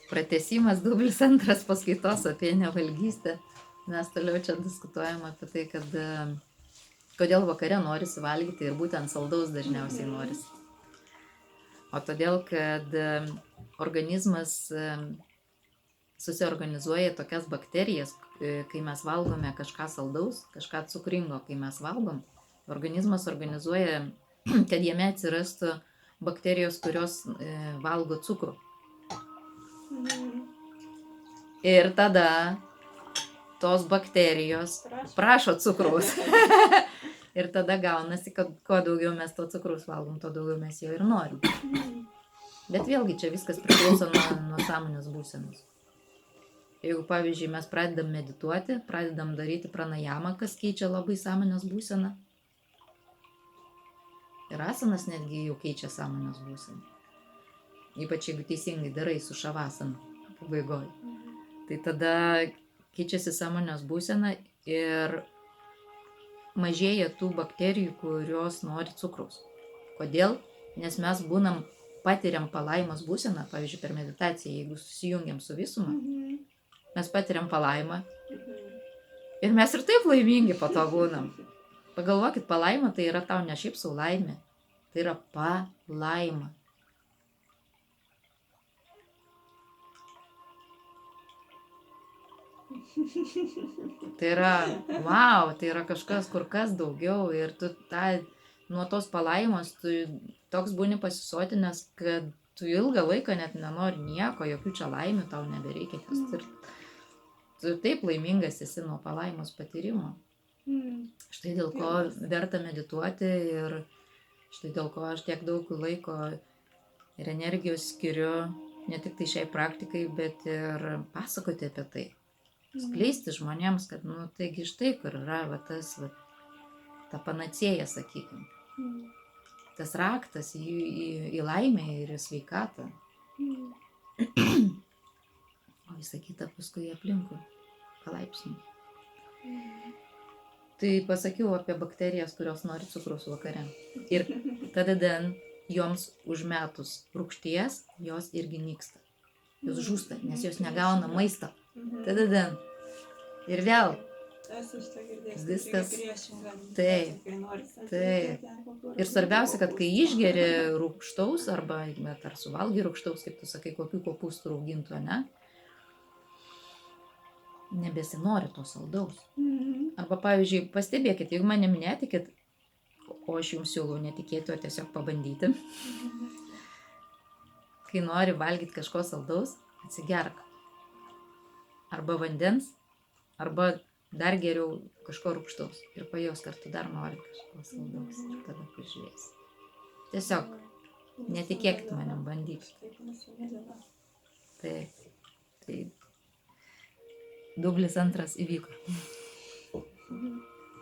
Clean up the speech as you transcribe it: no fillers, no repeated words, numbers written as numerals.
Pratęsimas dublis antras paskaitos apie nevalgystę. Mes toliau čia diskutuojam apie tai, kad kodėl vakare norisi valgyti ir būtent saldaus dažniausiai norisi. O todėl, kad organizmas susiorganizuoja tokias bakterijas, kai mes valgome kažką saldaus, kažką cukringo, kai mes valgom, organizmas organizuoja, kad jame atsirastų bakterijos, kurios valgo cukrų. Ir tada tos bakterijos prašo cukraus. Ir tada gaunasi, kad kuo daugiau mes to cukraus valgom, to daugiau mes jo ir norim. Bet vėlgi čia viskas priklauso nuo sąmonės būsenos. Jeigu, pavyzdžiui, mes pradedam medituoti, pradedam daryti pranajamą, kas keičia labai sąmonės būseną. Ir asanas netgi jau keičia sąmonės būseną. Ypač jeigu teisingai darai su šavasana pabaigoje. Tai tada keičiasi sąmonės būsena ir mažėja tų bakterijų, kurios nori cukraus. Kodėl? Nes mes patiriam palaimos būseną, pavyzdžiui, per meditaciją, jeigu susijungiam su visuma, mes patiriam palaimą ir mes ir taip laimingi po to būnam. Pagalvokit, palaima tai yra tau ne šiaip sau laimė, tai yra palaima. Tai yra, wow, tai yra kažkas kur kas daugiau ir tu nuo tos palaimos tu toks būni pasisotinęs, kad tu ilgą laiką net nenori nieko, jokių čia laimių tau nebereikia. Tu taip laimingas esi nuo palaimos patyrimo. Štai dėl ko verta medituoti ir štai dėl ko aš tiek daug laiko ir energijos skiriu ne tik tai šiai praktikai, bet ir pasakoti apie tai. Skleisti žmonėms, kad, taigi štai kur yra ta panacėja, sakykime. Tas raktas į laimę ir į sveikatą. O visą kitą paskui aplinkui, palaipsniui. Tai pasakiau apie bakterijas, kurios nori cukraus vakare. Ir tada joms užmetus rūgšties, jos irgi nyksta. Jos žūsta, nes jos negauna maisto. Tada. Ir vėl. Viskas. Taip. Ir svarbiausia, kad kai išgeri rūgštaus, arba ar suvalgai rūgštaus, kaip tu sakai, kokių kopūstų raugintų, ne? Nebesinori to saldaus. Arba, pavyzdžiui, pastebėkit, jeigu manim netikit, o aš jums siūlau netikėti, o tiesiog pabandyti. Kai nori valgyti kažko saldaus, atsigerk. Arba vandens, arba dar geriau kažko rūgštaus. Ir pajaus, ar tu dar nori kažko saldaus. Ir tada pažiūrėsi. Tiesiog netikėkit manim, bandykit. Tai dublis antras įvyko.